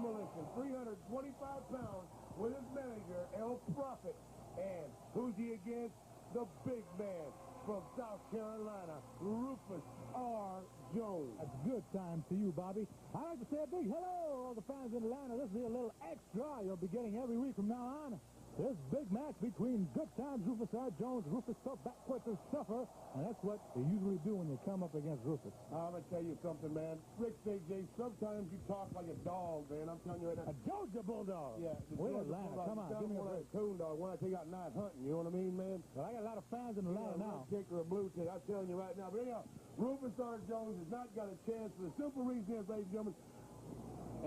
Demolition, 325 pounds, with his manager, El Prophet. And who's he against? The big man from South Carolina, Rufus R. Jones. That's good time to you, Bobby. I'd like to say a big hello to all the fans in Atlanta. This is a little extra you'll be getting every week from now on. This big match between Good Times Rufus R. Jones, Rufus so backwards and suffer, and that's what you usually do when you come up against Rufus. I'm going to tell you something, man. Rick J. Sometimes you talk like a dog, man. I'm telling you right now. A Georgia Bulldog. Yeah. We're in Atlanta. Come on, give me a break. Coon dog when I take out knife hunting, you know what I mean, man? Well, I got a lot of fans in Atlanta now. A red tick or a blue tick, I'm telling you right now. But anyhow, Rufus R. Jones has not got a chance for the simple reason is, ladies and gentlemen,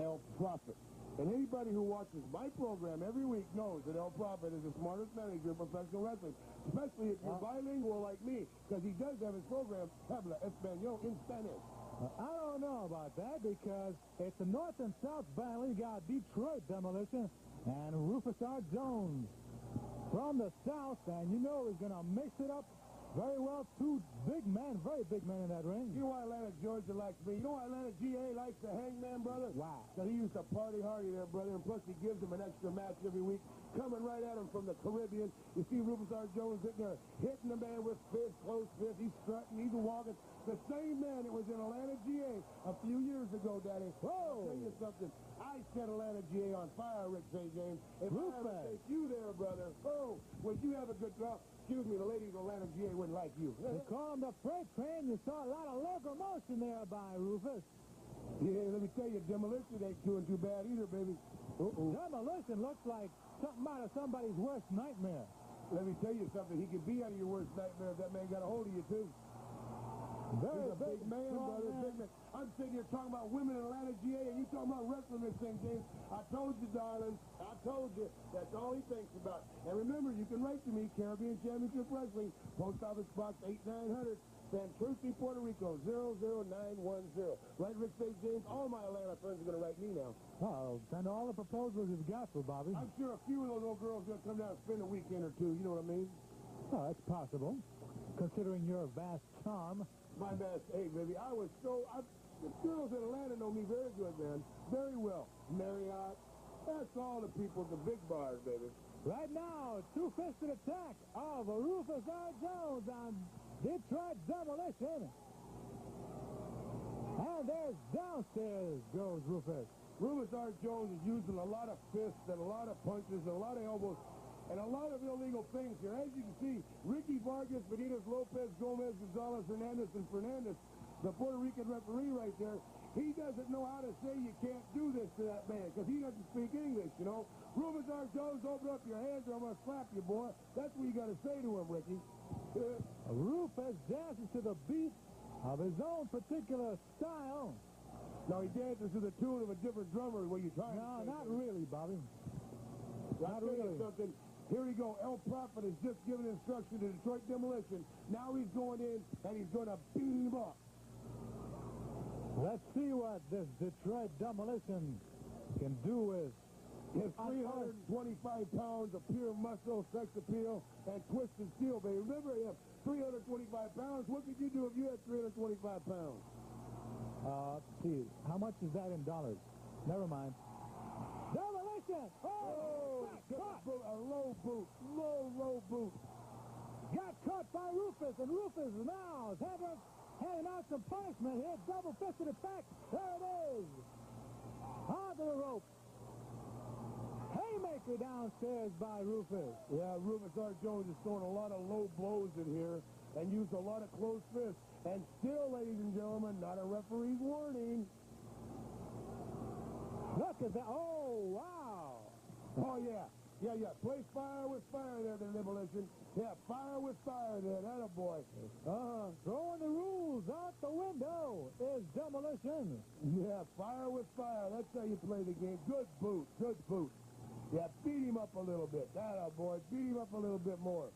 El Prophet. And anybody who watches my program every week knows that El Prophet is the smartest manager in professional wrestling, especially if you're bilingual like me, because he does have his program, Habla Español, in Spanish. I don't know about that, because it's the North and South Battle. You got Detroit Demolition and Rufus R. Jones from the South, and you know he's going to mix it up very well. Two big men, very big men in that ring. You know why Atlanta, Georgia likes me? You know why Atlanta, GA likes the Hangman, brother? Why? Because he used to party hardy there, brother, and plus he gives him an extra match every week, coming right at him from the Caribbean. You see Rufus R. Jones sitting there hitting the man with fists, close fists. He's strutting, he's walking. The same man that was in Atlanta, GA a few years ago, Daddy. Whoa! I'll tell you something. I set Atlanta, GA on fire, Rick St. James. If I ever take you there, brother, oh, would you have a good draw? Excuse me, the ladies of Atlanta, GA wouldn't like you. They call him the freight train. You saw a lot of locomotion there by Rufus. Yeah, let me tell you, Demolition ain't doing too bad either, baby. Demolition looks like something out of somebody's worst nightmare. Let me tell you something. He could be out of your worst nightmare if that man got a hold of you, too. Very He's a big man, brother. Big man. I'm sitting here talking about women in Atlanta, GA, and you talking about wrestling this thing, James. I told you, darling. I told you. That's all he thinks about. And remember, you can write to me, Caribbean Championship Wrestling, Post Office Box 8900, Santurce, Puerto Rico, 00910. Right, Rick St. James? All my Atlanta friends are going to write me now. Oh, send all the proposals you've got for Bobby. I'm sure a few of those old girls are going to come down and spend a weekend or two. You know what I mean? Oh, that's possible, considering your vast charm. My best, hey, baby, the girls in Atlanta know me very good, man. Very well. Marriott, that's all the people at the big bars, baby. Right now, two-fisted attack of Rufus R. Jones on Detroit Demolition. And there's downstairs goes Rufus. Rufus R. Jones is using a lot of fists and a lot of punches and a lot of elbows and a lot of illegal things here. As you can see, Ricky Vargas, Benitez, Lopez, Gomez, Gonzalez, Hernandez, and Fernandez, the Puerto Rican referee right there, he doesn't know how to say you can't do this to that man because he doesn't speak English, you know. Rufus R. Jones, open up your hands or I'm going to slap you, boy. That's what you got to say to him, Ricky. Rufus dances to the beat of his own particular style. No, he dances to the tune of a different drummer. What you trying to say? No, not really, Bobby. Not really. Something. Here we go. El Prophet has just given instruction to Detroit Demolition. Now he's going in and he's going to beat him up. Let's see what this Detroit Demolition can do with his 325 pounds of pure muscle, sex appeal, and twisted steel, baby. Remember him, 325 pounds. What could you do if you had 325 pounds? See, how much is that in dollars? Never mind. Demolition! Oh! A low boot. Low boot. Got caught by Rufus, and Rufus now is handing out some punishment here. Double-fisted attack. There it is. Onto the rope. Haymaker downstairs by Rufus. Yeah, Rufus R. Jones is throwing a lot of low blows in here and used a lot of close fists. And still, ladies and gentlemen, not a referee's warning. Look at that. Oh, wow. Oh, yeah. Yeah. Play fire with fire there, the Demolition. Yeah, fire with fire there. That a boy. Throwing the rules out the window is Demolition. Yeah, fire with fire. That's how you play the game. Good boot. Good boot. Yeah, beat him up a little bit. That a boy. Beat him up a little bit more.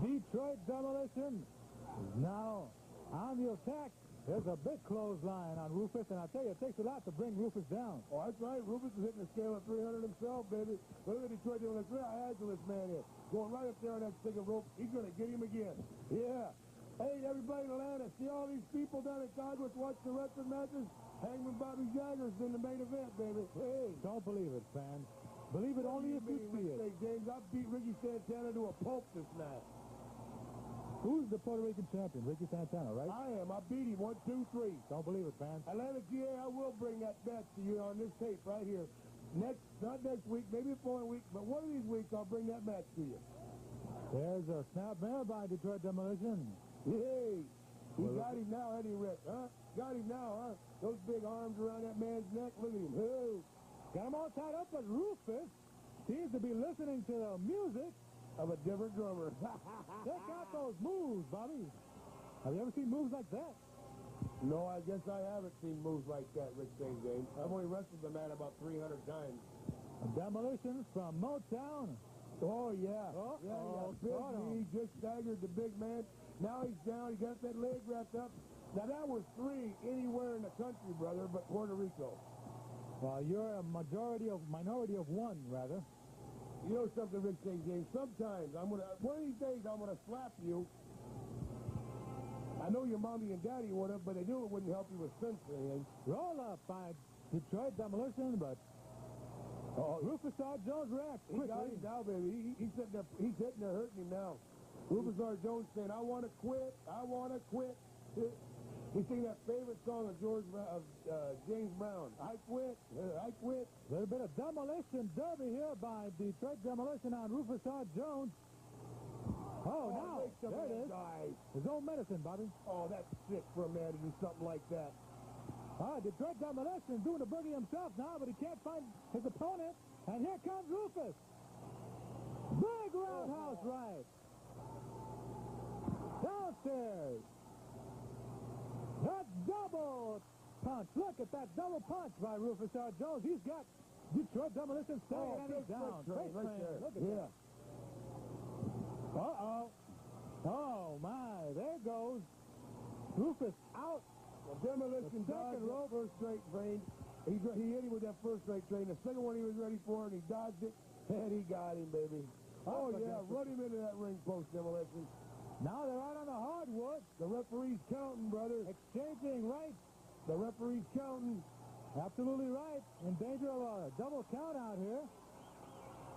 Detroit Demolition is now on the attack. There's a big clothesline on Rufus, and I'll tell you, it takes a lot to bring Rufus down. Oh, that's right. Rufus is hitting the scale of 300 himself, baby. Look at Detroit Demolition. Look how agile this man is. Going right up there on that stick of rope. He's going to get him again. Yeah. Hey, everybody in Atlanta, see all these people down at Congress watch the wrestling matches? Hangman Bobby Jagger's in the main event, baby. Hey. Don't believe it, fans. Believe it only if you see it. Hey, James, I beat Ricky Santana to a pulp this night. Who's the Puerto Rican champion? Ricky Santana, right? I am. I beat him 1, 2, 3. Don't believe it, fans. Atlanta, GA, I will bring that match to you on this tape right here. Not next week, maybe the following week, but one of these weeks I'll bring that match to you. There's a snap mail by Detroit Demolition. Hey, he got him now, Eddie Rick, huh? Got him now, huh? Those big arms around that man's neck, look at him. Hey. Got him all tied up, but Rufus seems to be listening to the music of a different drummer. Check out those moves, Bobby. Have you ever seen moves like that? No, I guess I haven't seen moves like that, Rick St. James. I've only wrestled the man about 300 times. Demolition from Motown. Oh, yeah. Big knee, just staggered the big man. Now he's down. He got that leg wrapped up. Now, that was 3 anywhere in the country, brother, but Puerto Rico. Well, you're a minority of 1, rather. You know something, Rick St. James? Sometimes one of these days I'm gonna slap you. I know your mommy and daddy would have, but they knew it wouldn't help you with sense or anything. Roll up by Detroit Demolition, but Rufus R. Jones reacts quickly. He got him now, baby. He's sitting there, he's hitting there, hurting him now. Rufus R. Jones saying, I want to quit. I want to quit. He's singing that favorite song of James Brown. I quit. I quit. A little bit of Demolition derby here by Detroit Demolition on Rufus R. Jones. Oh, now, there it is. His own medicine, Bobby. Oh, that's sick for a man to do something like that. Detroit Demolition doing the boogie himself now, but he can't find his opponent. And here comes Rufus. Big roundhouse right. Downstairs. That double punch. Look at that double punch by Rufus R. Jones. He's got Detroit Demolition staying and he's down. Right there. Look at that. Uh-oh. Oh, my. There goes Rufus out. Well, Demolition dodged that first straight train. He hit him with that first straight train. The second one he was ready for, and he dodged it, and he got him, baby. Oh, yeah. Run him into that ring post, Demolition. Now they're out on the hardwood. The referee's counting, brother. Exchanging right. The referee's counting. Absolutely right. In danger of a double count out here.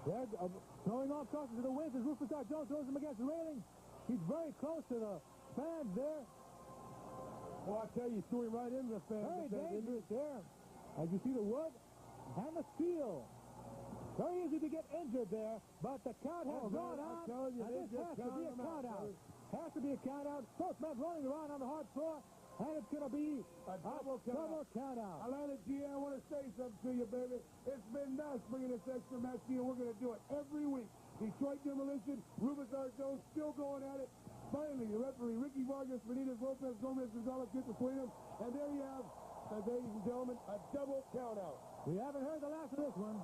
They're throwing off crosses to the winds as Rufus R. Jones throws him against the railing. He's very close to the fans there. Well, I tell you, he threw him right into the fans. Very dangerous there. As you see the wood and the steel. Very easy to get injured there, but the count has gone on. You, and this has to be a count out. Has to be a count out. Both men rolling around on the hard floor, and it's going to be a double count out. Atlanta, GA, I want to say something to you, baby. It's been nice bringing this extra match to you. We're going to do it every week. Detroit Demolition, Rufus R. Jones still going at it. Finally, the referee, Ricky Vargas, Benitez, Lopez, Gomez, Gonzalez, gets between them. And there you have, ladies and gentlemen, a double count out. We haven't heard the last of this one.